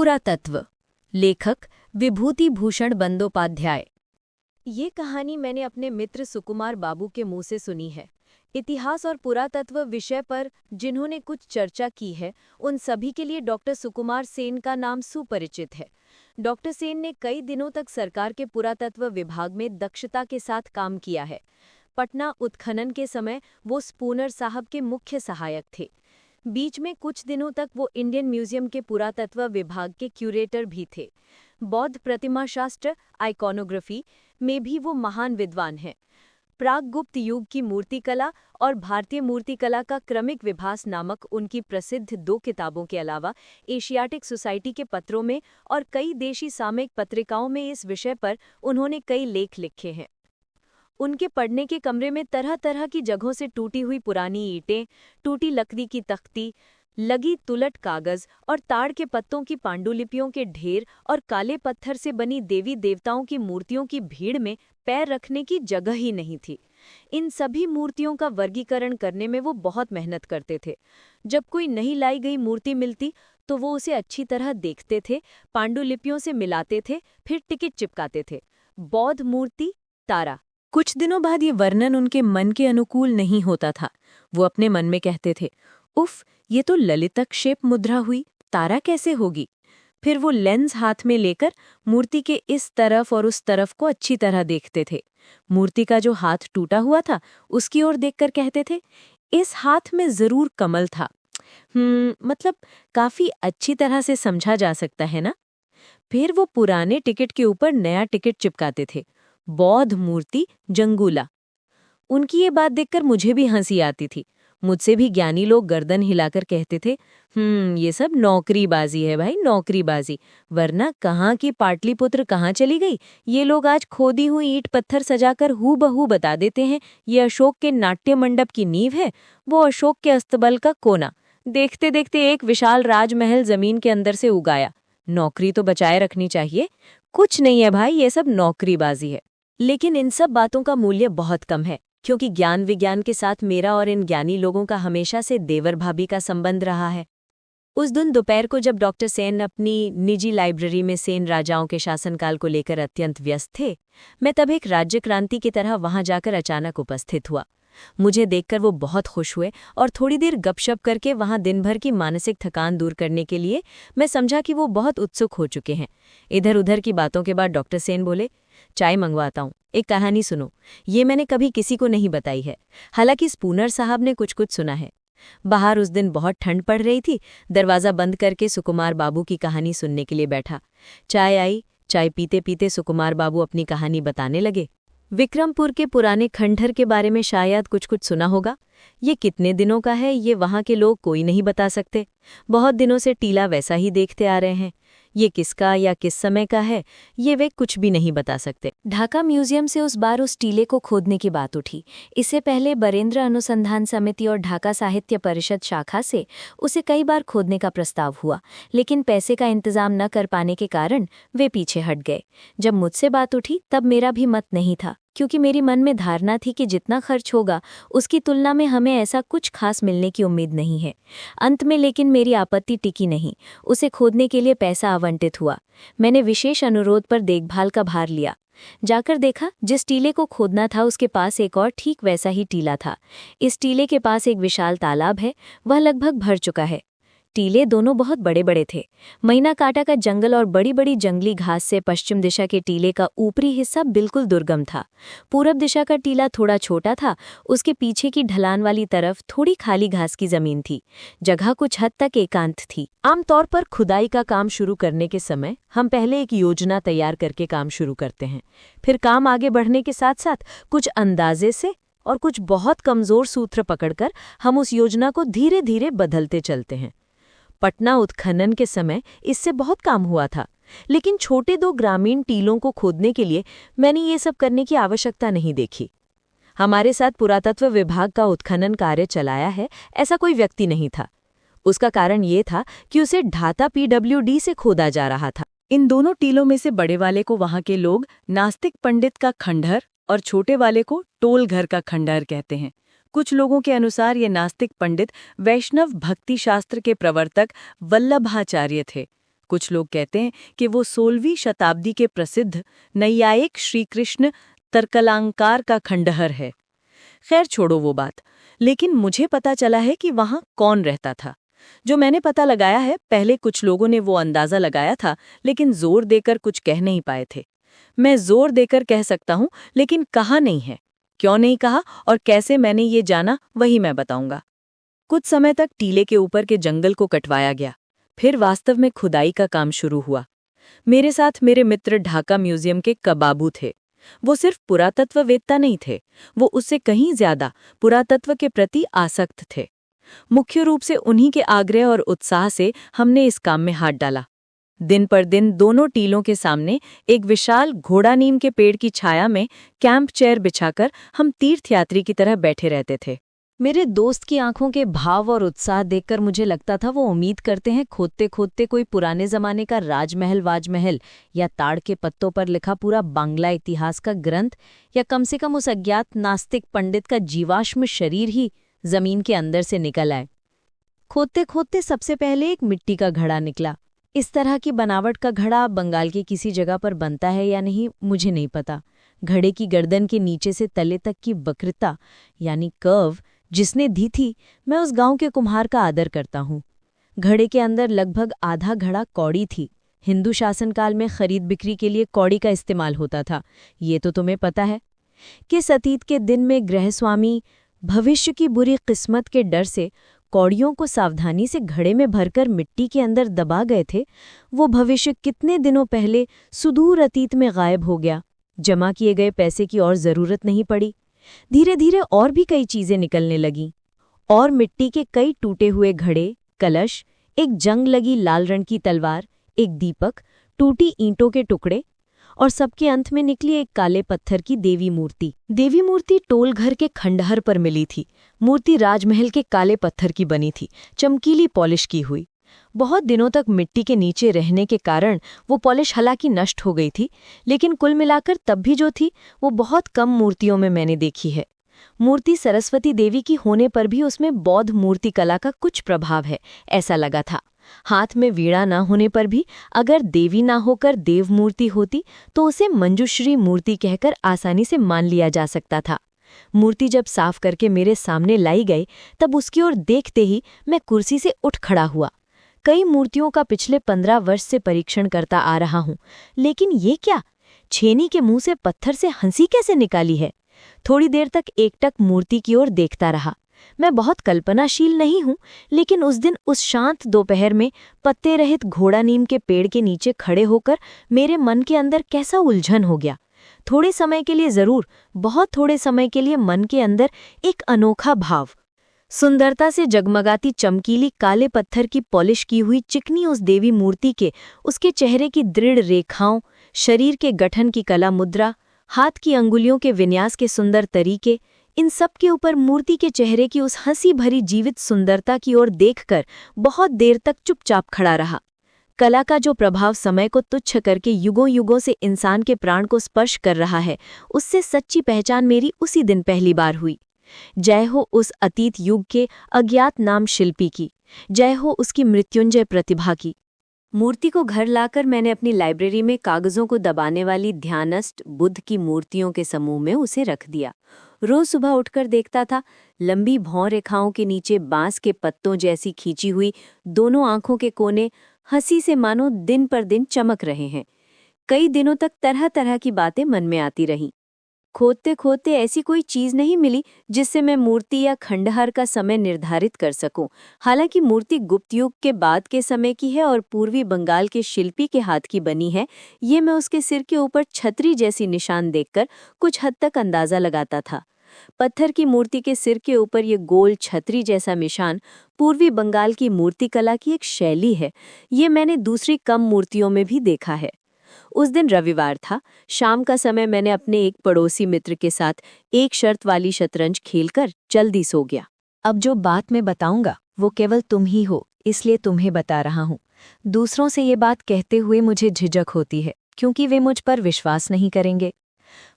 पुरातत्व। लेखक विभूति भूषण बंदोपाध्याय। ये कहानी मैंने अपने मित्र सुकुमार बाबू के मुंह से सुनी है। इतिहास और पुरातत्व विषय पर जिन्होंने कुछ चर्चा की है, उन सभी के लिए डॉक्टर सुकुमार सेन का नाम सुपरिचित है। डॉक्टर सेन ने कई दिनों तक सरकार के पुरातत्व विभाग में दक्षता के साथ काम किया है। पटना उत्खनन के समय वो स्पूनर साहब के मुख्य सहायक थे। बीच में कुछ दिनों तक वो इंडियन म्यूजियम के पुरातत्व विभाग के क्यूरेटर भी थे। बौद्ध प्रतिमा शास्त्र आइकॉनोग्राफी में भी वो महान विद्वान हैं। प्राग गुप्त युग की मूर्तिकला और भारतीय मूर्तिकला का क्रमिक विभास नामक उनकी प्रसिद्ध 2 किताबों के अलावा एशियाटिक सोसाइटी के पत्रों में और कई देशी सामयिक पत्रिकाओं में इस विषय पर उन्होंने कई लेख लिखे हैं। उनके पढ़ने के कमरे में तरह तरह की जगहों से टूटी हुई पुरानी ईंटें, टूटी लकड़ी की तख्ती, लगी तुलट कागज और ताड़ के पत्तों की पांडुलिपियों के ढेर और काले पत्थर से बनी देवी देवताओं की मूर्तियों की भीड़ में पैर रखने की जगह ही नहीं थी। इन सभी मूर्तियों का वर्गीकरण करने में वो बहुत मेहनत करते थे। जब कोई नहीं लाई गई मूर्ति मिलती तो वो उसे अच्छी तरह देखते थे, पांडुलिपियों से मिलाते थे, फिर टिकट चिपकाते थे। बौद्ध मूर्ति तारा। कुछ दिनों बाद ये वर्णन उनके मन के अनुकूल नहीं होता था। वो अपने मन में कहते थे, उफ, ये तो ललितक्षेप मुद्रा हुई, तारा कैसे होगी। फिर वो लेंस हाथ में लेकर मूर्ति के इस तरफ और उस तरफ को अच्छी तरह देखते थे। मूर्ति का जो हाथ टूटा हुआ था उसकी ओर देखकर कहते थे, इस हाथ में जरूर कमल था। मतलब काफी अच्छी तरह से समझा जा सकता है ना। फिर वो पुराने टिकट के ऊपर नया टिकट चिपकाते थे, बौद्ध मूर्ति जंगूला। उनकी ये बात देखकर मुझे भी हंसी आती थी। मुझसे भी ज्ञानी लोग गर्दन हिलाकर कहते थे, ये सब नौकरीबाजी है भाई, नौकरीबाजी। वरना कहाँ की पाटलिपुत्र कहाँ चली गई। ये लोग आज खोदी हुई ईंट पत्थर सजाकर हूबहू बता देते हैं ये अशोक के नाट्य मंडप की नींव है, वो अशोक के अस्तबल का कोना। देखते देखते एक विशाल राजमहल जमीन के अंदर से उगाया। नौकरी तो बचाए रखनी चाहिए। कुछ नहीं है भाई, ये सब नौकरीबाजी है। लेकिन इन सब बातों का मूल्य बहुत कम है, क्योंकि ज्ञान विज्ञान के साथ मेरा और इन ज्ञानी लोगों का हमेशा से देवर भाभी का संबंध रहा है। उस दिन दोपहर को जब डॉक्टर सेन अपनी निजी लाइब्रेरी में सेन राजाओं के शासनकाल को लेकर अत्यंत व्यस्त थे, मैं तब एक राज्य क्रांति की तरह वहां जाकर अचानक उपस्थित हुआ। मुझे देखकर वो बहुत खुश हुए और थोड़ी देर गपशप करके वहां दिन भर की मानसिक थकान दूर करने के लिए मैं समझा कि वो बहुत उत्सुक हो चुके हैं। इधर उधर की बातों के बाद डॉक्टर सेन बोले, चाय मंगवाता हूँ, एक कहानी सुनो। ये मैंने कभी किसी को नहीं बताई है, हालांकि स्पूनर साहब ने कुछ कुछ सुना है। बाहर उस दिन बहुत ठंड पड़ रही थी। दरवाज़ा बंद करके सुकुमार बाबू की कहानी सुनने के लिए बैठा। चाय आई। चाय पीते पीते सुकुमार बाबू अपनी कहानी बताने लगे। विक्रमपुर के पुराने खंडहर के बारे में शायद कुछ कुछ सुना होगा। ये कितने दिनों का है ये वहाँ के लोग कोई नहीं बता सकते। बहुत दिनों से टीला वैसा ही देखते आ रहे हैं। ये किसका या किस समय का है ये वे कुछ भी नहीं बता सकते। ढाका म्यूजियम से उस बार उस टीले को खोदने की बात उठी। इससे पहले बरेंद्र अनुसंधान समिति और ढाका साहित्य परिषद शाखा से उसे कई बार खोदने का प्रस्ताव हुआ, लेकिन पैसे का इंतजाम न कर पाने के कारण वे पीछे हट गए। जब मुझसे बात उठी तब मेरा भी मत नहीं था, क्योंकि मेरी मन में धारणा थी कि जितना खर्च होगा उसकी तुलना में हमें ऐसा कुछ खास मिलने की उम्मीद नहीं है। अंत में लेकिन मेरी आपत्ति टिकी नहीं। उसे खोदने के लिए पैसा आवंटित हुआ। मैंने विशेष अनुरोध पर देखभाल का भार लिया। जाकर देखा, जिस टीले को खोदना था उसके पास एक और ठीक वैसा ही टीला था। इस टीले के पास एक विशाल तालाब है, वह लगभग भर चुका है। टीले दोनों बहुत बड़े बड़े थे। महीना काटा का जंगल और बड़ी बड़ी जंगली घास से पश्चिम दिशा के टीले का ऊपरी हिस्सा बिल्कुल दुर्गम था। पूरब दिशा का टीला थोड़ा छोटा था। उसके पीछे की ढलान वाली तरफ थोड़ी खाली घास की जमीन थी। जगह कुछ हद तक एकांत थी। आमतौर पर खुदाई का काम शुरू करने के समय हम पहले एक योजना तैयार करके काम शुरू करते हैं। फिर काम आगे बढ़ने के साथ साथ कुछ अंदाजे से और कुछ बहुत कमजोर सूत्र पकड़कर हम उस योजना को धीरे धीरे बदलते चलते हैं। पटना उत्खनन के समय इससे बहुत काम हुआ था, लेकिन छोटे 2 ग्रामीण टीलों को खोदने के लिए मैंने ये सब करने की आवश्यकता नहीं देखी। हमारे साथ पुरातत्व विभाग का उत्खनन कार्य चलाया है ऐसा कोई व्यक्ति नहीं था। उसका कारण ये था कि उसे ढाता PWD से खोदा जा रहा था। इन दोनों टीलों में से बड़े वाले को वहां के लोग नास्तिक पंडित का खंडहर और छोटे वाले को टोल घर का खंडहर कहते हैं। कुछ लोगों के अनुसार ये नास्तिक पंडित वैष्णव भक्ति शास्त्र के प्रवर्तक वल्लभाचार्य थे। कुछ लोग कहते हैं कि वो 16वीं शताब्दी के प्रसिद्ध नैयायिक श्री कृष्ण तर्कलांकार का खंडहर है। खैर छोड़ो वो बात, लेकिन मुझे पता चला है कि वहाँ कौन रहता था। जो मैंने पता लगाया है, पहले कुछ लोगों ने वो अंदाज़ा लगाया था, लेकिन जोर देकर कुछ कह नहीं पाए थे। मैं जोर देकर कह सकता हूँ, लेकिन कहा नहीं है। क्यों नहीं कहा और कैसे मैंने ये जाना, वही मैं बताऊंगा। कुछ समय तक टीले के ऊपर के जंगल को कटवाया गया। फिर वास्तव में खुदाई का काम शुरू हुआ। मेरे साथ मेरे मित्र ढाका म्यूजियम के कबाबू थे। वो सिर्फ पुरातत्ववेत्ता नहीं थे, वो उससे कहीं ज्यादा पुरातत्व के प्रति आसक्त थे। मुख्य रूप से उन्हीं के आग्रह और उत्साह से हमने इस काम में हाथ डाला। दिन पर दिन दोनों टीलों के सामने एक विशाल घोड़ा नीम के पेड़ की छाया में कैंप चेयर बिछाकर हम तीर्थयात्री की तरह बैठे रहते थे। मेरे दोस्त की आंखों के भाव और उत्साह देखकर मुझे लगता था वो उम्मीद करते हैं खोदते खोदते कोई पुराने जमाने का राजमहल वाजमहल या ताड़ के पत्तों पर लिखा पूरा बांग्ला इतिहास का ग्रंथ या कम से कम उस अज्ञात नास्तिक पंडित का जीवाश्म शरीर ही जमीन के अंदर से निकल आए। खोदते खोदते सबसे पहले एक मिट्टी का घड़ा निकला। इस तरह की बनावट का घड़ा बंगाल की किसी जगह पर बनता है या नहीं मुझे नहीं पता। घड़े की गर्दन के नीचे से तले तक की वक्रता यानी कर्व जिसने दी थी, मैं उस गांव के कुम्हार का आदर करता हूँ। घड़े के अंदर लगभग आधा घड़ा कौड़ी थी। हिंदू शासनकाल में खरीद बिक्री के लिए कौड़ी का इस्तेमाल होता था, ये तो तुम्हें पता है। किस अतीत के दिन में गृहस्वामी भविष्य की बुरी किस्मत के डर से कौड़ियों को सावधानी से घड़े में भरकर मिट्टी के अंदर दबा गए थे, वो भविष्य कितने दिनों पहले सुदूर अतीत में गायब हो गया। जमा किए गए पैसे की और जरूरत नहीं पड़ी। धीरे धीरे और भी कई चीजें निकलने लगीं और मिट्टी के कई टूटे हुए घड़े, कलश, एक जंग लगी लाल रंग की तलवार, एक दीपक, टूटी ईंटों के टुकड़े और सबके अंत में निकली एक काले पत्थर की देवी मूर्ति। देवी मूर्ति टोल घर के खंडहर पर मिली थी। मूर्ति राजमहल के काले पत्थर की बनी थी, चमकीली पॉलिश की हुई। बहुत दिनों तक मिट्टी के नीचे रहने के कारण वो पॉलिश हालांकि नष्ट हो गई थी, लेकिन कुल मिलाकर तब भी जो थी वो बहुत कम मूर्तियों में मैंने देखी है। मूर्ति सरस्वती देवी की होने पर भी उसमें बौद्ध मूर्ति कला का कुछ प्रभाव है, ऐसा लगा था। हाथ में वीणा न होने पर भी अगर देवी ना होकर देव मूर्ति होती तो उसे मंजूश्री मूर्ति कहकर आसानी से मान लिया जा सकता था। मूर्ति जब साफ करके मेरे सामने लाई गई तब उसकी ओर देखते ही मैं कुर्सी से उठ खड़ा हुआ। कई मूर्तियों का पिछले 15 वर्ष से परीक्षण करता आ रहा हूं, लेकिन ये क्या? छेनी के मुंह से पत्थर से हंसी कैसे निकाली है? थोड़ी देर तक एकटक मूर्ति की ओर देखता रहा। मैं बहुत कल्पनाशील नहीं हूं, लेकिन उस दिन उस शांत दोपहर में पत्ते रहित घोड़ा नीम के पेड़ के नीचे खड़े होकर मेरे मन के अंदर कैसा उलझन हो गया। थोड़े समय के लिए जरूर, बहुत थोड़े समय के लिए मन के अंदर एक अनोखा भाव। सुंदरता से जगमगाती चमकीली काले पत्थर की पॉलिश की हुई चिकनी उस देवी मूर्ति के, उसके चेहरे की दृढ़ रेखाओं, शरीर के गठन की कला मुद्रा, हाथ की अंगुलियों के विन्यास के सुंदर तरीके, इन सब के ऊपर मूर्ति के चेहरे की उस हंसी भरी जीवित सुंदरता की ओर देखकर बहुत देर तक चुपचाप खड़ा रहा। कला का जो प्रभाव समय को तुच्छ करके युगों युगों से इंसान के प्राण को स्पर्श कर रहा है, उससे सच्ची पहचान मेरी उसी दिन पहली बार हुई। जय हो उस अतीत युग के अज्ञात नाम शिल्पी की, जय हो उसकी मृत्युंजय प्रतिभा की। मूर्ति को घर लाकर मैंने अपनी लाइब्रेरी में कागजों को दबाने वाली ध्यानस्थ बुद्ध की मूर्तियों के समूह में उसे रख दिया। रोज सुबह उठकर देखता था, लंबी भौं रेखाओं के नीचे बांस के पत्तों जैसी खींची हुई दोनों आंखों के कोने हंसी से मानो दिन पर दिन चमक रहे हैं। कई दिनों तक तरह तरह की बातें मन में आती रहीं। खोदते खोदते ऐसी कोई चीज नहीं मिली जिससे मैं मूर्ति या खंडहर का समय निर्धारित कर सकूं। हालांकि मूर्ति गुप्त युग के बाद के समय की है और पूर्वी बंगाल के शिल्पी के हाथ की बनी है, ये मैं उसके सिर के ऊपर छतरी जैसी निशान देखकर कुछ हद तक अंदाजा लगाता था। पत्थर की मूर्ति के सिर के ऊपर ये गोल छतरी जैसा निशान पूर्वी बंगाल की मूर्तिकला की एक शैली है। ये मैंने दूसरी कम मूर्तियों में भी देखा है। उस दिन रविवार था। शाम का समय मैंने अपने एक पड़ोसी मित्र के साथ एक शर्त वाली शतरंज खेलकर जल्दी सो गया। अब जो बात मैं बताऊंगा वो केवल तुम ही हो, इसलिए तुम्हें बता रहा हूँ। दूसरों से ये बात कहते हुए मुझे झिझक होती है, क्योंकि वे मुझ पर विश्वास नहीं करेंगे।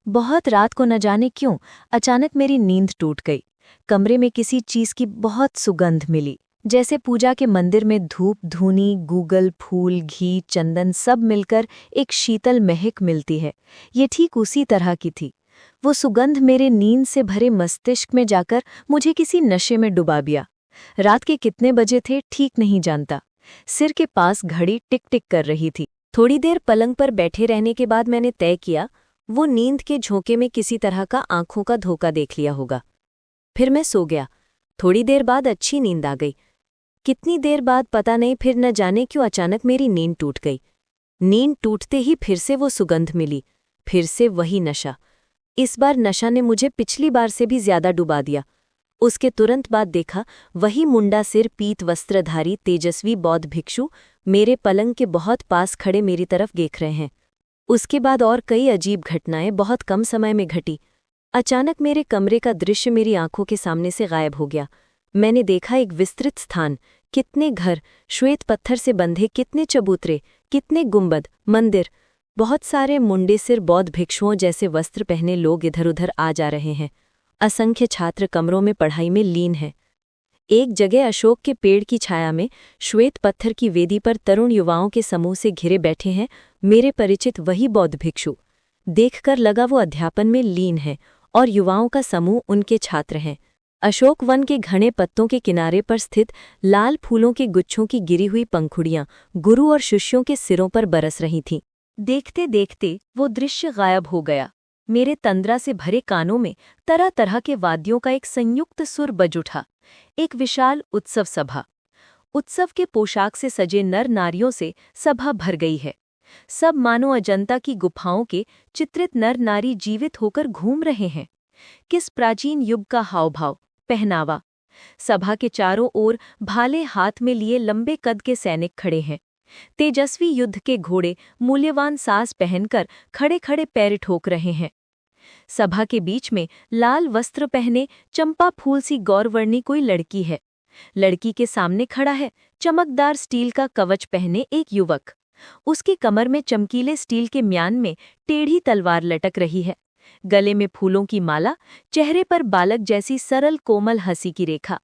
बहुत रात को न जाने क्यों अचानक मेरी नींद टूट गई। कमरे में किसी चीज की बहुत सुगंध मिली। जैसे पूजा के मंदिर में धूप धूनी गूगल फूल घी चंदन सब मिलकर एक शीतल महक मिलती है, ये ठीक उसी तरह की थी। वो सुगंध मेरे नींद से भरे मस्तिष्क में जाकर मुझे किसी नशे में डुबा दिया। रात के कितने बजे थे ठीक नहीं जानता। सिर के पास घड़ी टिक टिक कर रही थी। थोड़ी देर पलंग पर बैठे रहने के बाद मैंने तय किया वो नींद के झोंके में किसी तरह का आंखों का धोखा देख लिया होगा। फिर मैं सो गया। थोड़ी देर बाद अच्छी नींद आ गई। कितनी देर बाद पता नहीं, फिर न जाने क्यों अचानक मेरी नींद टूट गई। नींद टूटते ही फिर से वो सुगंध मिली, फिर से वही नशा। इस बार नशा ने मुझे पिछली बार से भी ज्यादा डुबा दिया। उसके तुरंत बाद देखा वही मुंडा सिर पीत वस्त्रधारी तेजस्वी बौद्ध भिक्षु मेरे पलंग के बहुत पास खड़े मेरी तरफ देख रहे हैं। उसके बाद और कई अजीब घटनाएं बहुत कम समय में घटी। अचानक मेरे कमरे का दृश्य मेरी आंखों के सामने से गायब हो गया। मैंने देखा एक विस्तृत स्थान, कितने घर, श्वेत पत्थर से बंधे कितने चबूतरे, कितने गुंबद, मंदिर। बहुत सारे मुंडे सिर बौद्ध भिक्षुओं जैसे वस्त्र पहने लोग इधर उधर आ जा रहे हैं। असंख्य छात्र कमरों में पढ़ाई में लीन हैं। एक जगह अशोक के पेड़ की छाया में श्वेत पत्थर की वेदी पर तरुण युवाओं के समूह से घिरे बैठे हैं मेरे परिचित वही बौद्ध भिक्षु। देखकर लगा वो अध्यापन में लीन है और युवाओं का समूह उनके छात्र हैं। अशोक वन के घने पत्तों के किनारे पर स्थित लाल फूलों के गुच्छों की गिरी हुई पंखुड़ियां गुरु और शिष्यों के सिरों पर बरस रही थीं। देखते देखते वो दृश्य गायब हो गया। मेरे तंद्रा से भरे कानों में तरह तरह के वाद्यों का एक संयुक्त सुर बज उठा। एक विशाल उत्सव सभा। उत्सव के पोशाक से सजे नर नारियों से सभा भर गई है। सब मानो अजंता की गुफाओं के चित्रित नर नारी जीवित होकर घूम रहे हैं। किस प्राचीन युग का हावभाव, पहनावा। सभा के चारों ओर भाले हाथ में लिए लंबे कद के सैनिक खड़े हैं। तेजस्वी युद्ध के घोड़े मूल्यवान साज पहनकर खड़े खड़े पैर ठोक रहे हैं। सभा के बीच में लाल वस्त्र पहने चंपा फूल सी गौरवर्णी कोई लड़की है। लड़की के सामने खड़ा है चमकदार स्टील का कवच पहने एक युवक। उसकी कमर में चमकीले स्टील के म्यान में टेढ़ी तलवार लटक रही है। गले में फूलों की माला, चेहरे पर बालक जैसी सरल कोमल हंसी की रेखा।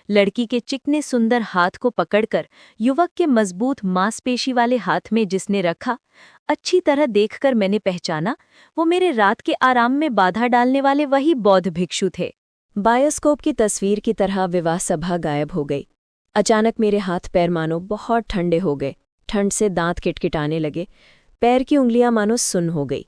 लड़की के चिकने सुंदर हाथ को पकड़कर युवक के मजबूत मांसपेशी वाले हाथ में जिसने रखा, अच्छी तरह देखकर मैंने पहचाना वो मेरे रात के आराम में बाधा डालने वाले वही बौद्ध भिक्षु थे। बायोस्कोप की तस्वीर की तरह विवाह सभा गायब हो गई। अचानक मेरे हाथ पैर मानो बहुत ठंडे हो गए। ठंड से दांत किटकिटाने लगे। पैर की उंगलियां मानो सुन्न हो गई।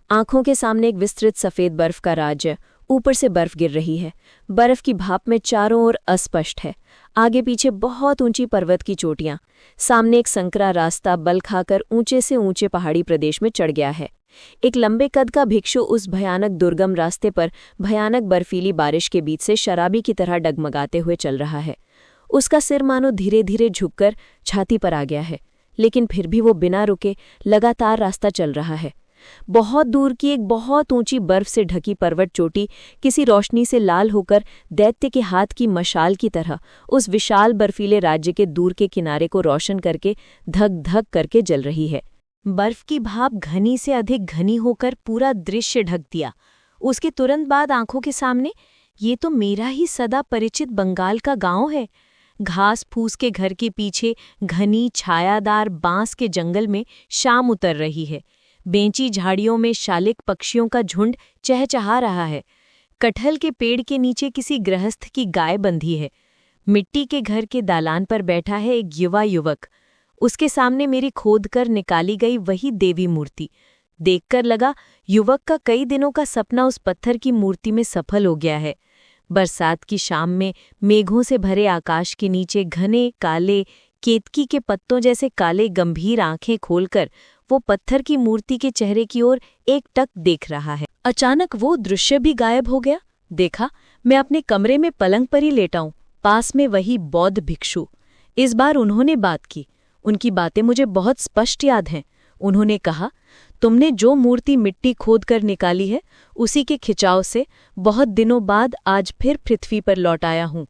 आंखों के सामने एक विस्तृत सफेद बर्फ का राज्य, ऊपर से बर्फ गिर रही है। बर्फ की भाप में चारों ओर अस्पष्ट है। आगे पीछे बहुत ऊंची पर्वत की चोटियां। सामने एक संकरा रास्ता बल खाकर ऊंचे से ऊंचे पहाड़ी प्रदेश में चढ़ गया है। एक लंबे कद का भिक्षु उस भयानक दुर्गम रास्ते पर भयानक बर्फीली बारिश के बीच से शराबी की तरह डगमगाते हुए चल रहा है। उसका सिर मानो धीरे धीरे झुककर छाती पर आ गया है, लेकिन फिर भी वो बिना रुके लगातार रास्ता चल रहा है। बहुत दूर की एक बहुत ऊंची बर्फ से ढकी पर्वत चोटी किसी रोशनी से लाल होकर दैत्य के हाथ की मशाल की तरह उस विशाल बर्फीले राज्य के दूर के किनारे को रोशन करके धक धक करके जल रही है। बर्फ की भाप घनी से अधिक घनी होकर पूरा दृश्य ढक दिया। उसके तुरंत बाद आंखों के सामने ये तो मेरा ही सदा परिचित बंगाल का गांव है। घास फूस के घर के पीछे घनी छायादार बांस के जंगल में शाम उतर रही है। बेंची झाड़ियों में शालिक पक्षियों का झुंड चहचहा रहा है। कटहल के पेड़ के नीचे किसी गृहस्थ की गाय बंधी है। मिट्टी के घर के दालान पर बैठा है एक युवा युवक। उसके सामने मेरी खोद कर निकाली गई वही देवी मूर्ति। देखकर लगा युवक का कई दिनों का सपना उस पत्थर की मूर्ति में सफल हो गया है। बरसात की शाम में मेघों से भरे आकाश के नीचे घने काले केतकी के पत्तों जैसे काले गंभीर आंखें खोलकर वो पत्थर की मूर्ति के चेहरे की ओर एकटक देख रहा है। अचानक वो दृश्य भी गायब हो गया। देखा मैं अपने कमरे में पलंग पर ही लेटा हूं, पास में वही बौद्ध भिक्षु। इस बार उन्होंने बात की। उनकी बातें मुझे बहुत स्पष्ट याद हैं। उन्होंने कहा, तुमने जो मूर्ति मिट्टी खोद कर निकाली है उसी के खिंचाव से बहुत दिनों बाद आज फिर पृथ्वी पर लौट आया हूं।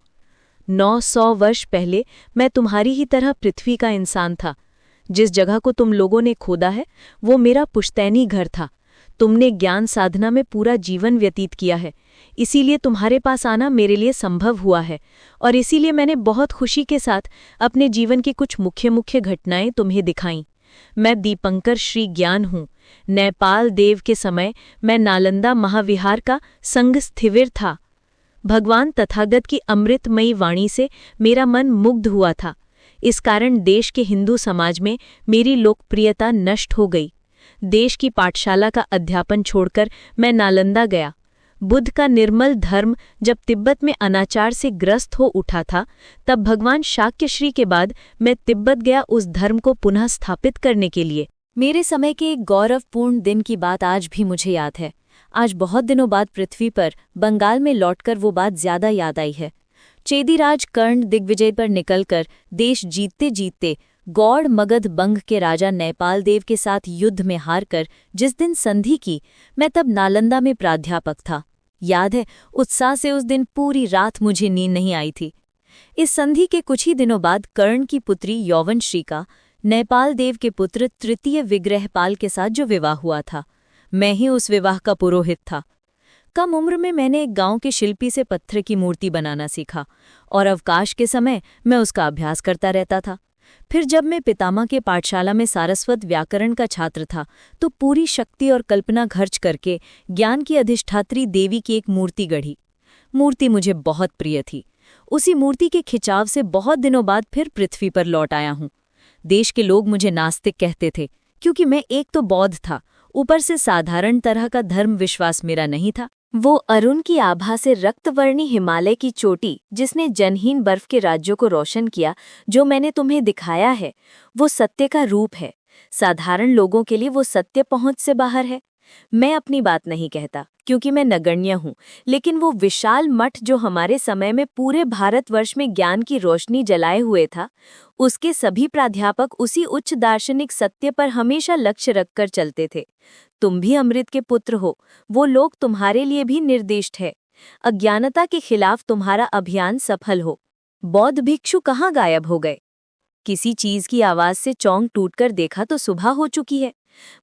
900 वर्ष पहले मैं तुम्हारी ही तरह पृथ्वी का इंसान था। जिस जगह को तुम लोगों ने खोदा है वो मेरा पुश्तैनी घर था। तुमने ज्ञान साधना में पूरा जीवन व्यतीत किया है, इसीलिए तुम्हारे पास आना मेरे लिए संभव हुआ है और इसीलिए मैंने बहुत खुशी के साथ अपने जीवन की कुछ मुख्य मुख्य घटनाएं तुम्हें दिखाईं। मैं दीपंकर श्री ज्ञान हूँ। नेपाल देव के समय मैं नालंदा महाविहार का संघ स्थिविर था। भगवान तथागत की अमृतमयी वाणी से मेरा मन मुग्ध हुआ था। इस कारण देश के हिंदू समाज में मेरी लोकप्रियता नष्ट हो गई। देश की पाठशाला का अध्यापन छोड़कर मैं नालंदा गया। बुद्ध का निर्मल धर्म जब तिब्बत में अनाचार से ग्रस्त हो उठा था, तब भगवान शाक्यश्री के बाद मैं तिब्बत गया उस धर्म को पुनः स्थापित करने के लिए। मेरे समय के एक गौरवपूर्ण दिन की बात आज भी मुझे याद है। आज बहुत दिनों बाद पृथ्वी पर बंगाल में लौटकर वो बात ज्यादा याद आई है। चेदीराज कर्ण दिग्विजय पर निकलकर देश जीतते जीतते गौड़ मगध बंग के राजा नेपाल देव के साथ युद्ध में हारकर जिस दिन संधि की, मैं तब नालंदा में प्राध्यापक था। याद है, उत्साह से उस दिन पूरी रात मुझे नींद नहीं आई थी। इस संधि के कुछ ही दिनों बाद कर्ण की पुत्री यौवनश्री का नेपाल देव के पुत्र तृतीय विग्रहपाल के साथ जो विवाह हुआ था, मैं ही उस विवाह का पुरोहित था। कम उम्र में मैंने एक गांव के शिल्पी से पत्थर की मूर्ति बनाना सीखा और अवकाश के समय मैं उसका अभ्यास करता रहता था। फिर जब मैं पितामह के पाठशाला में सारस्वत व्याकरण का छात्र था, तो पूरी शक्ति और कल्पना खर्च करके ज्ञान की अधिष्ठात्री देवी की एक मूर्ति गढ़ी। मूर्ति मुझे बहुत प्रिय थी। उसी मूर्ति के खिंचाव से बहुत दिनों बाद फिर पृथ्वी पर लौट आया हूँ। देश के लोग मुझे नास्तिक कहते थे, क्योंकि मैं एक तो बौद्ध था, ऊपर से साधारण तरह का धर्म विश्वास मेरा नहीं था। वो अरुण की आभा से रक्तवर्णी हिमालय की चोटी जिसने जनहीन बर्फ के राज्यों को रोशन किया, जो मैंने तुम्हें दिखाया है, वो सत्य का रूप है। साधारण लोगों के लिए वो सत्य पहुंच से बाहर है। मैं अपनी बात नहीं कहता, क्योंकि मैं नगण्य हूँ, लेकिन वो विशाल मठ जो हमारे समय में पूरे भारतवर्ष में ज्ञान की रोशनी जलाए हुए था, उसके सभी प्राध्यापक उसी उच्च दार्शनिक सत्य पर हमेशा लक्ष्य रखकर चलते थे। तुम भी अमृत के पुत्र हो, वो लोग तुम्हारे लिए भी निर्दिष्ट है। अज्ञानता के खिलाफ तुम्हारा अभियान सफल हो। बौद्ध भिक्षु कहाँ गायब हो गए? किसी चीज की आवाज से चौंक टूटकर देखा तो सुबह हो चुकी है।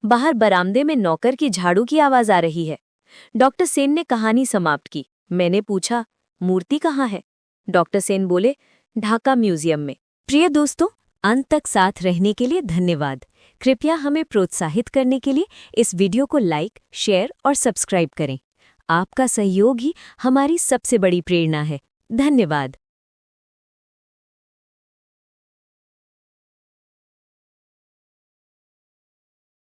बाहर बरामदे में नौकर की झाड़ू की आवाज आ रही है। डॉक्टर सेन ने कहानी समाप्त की। मैंने पूछा, मूर्ति कहाँ है? डॉक्टर सेन बोले, ढाका म्यूजियम में। प्रिय दोस्तों, अंत तक साथ रहने के लिए धन्यवाद। कृपया हमें प्रोत्साहित करने के लिए इस वीडियो को लाइक, शेयर और सब्सक्राइब करें। आपका सहयोग ही हमारी सबसे बड़ी प्रेरणा है। धन्यवाद।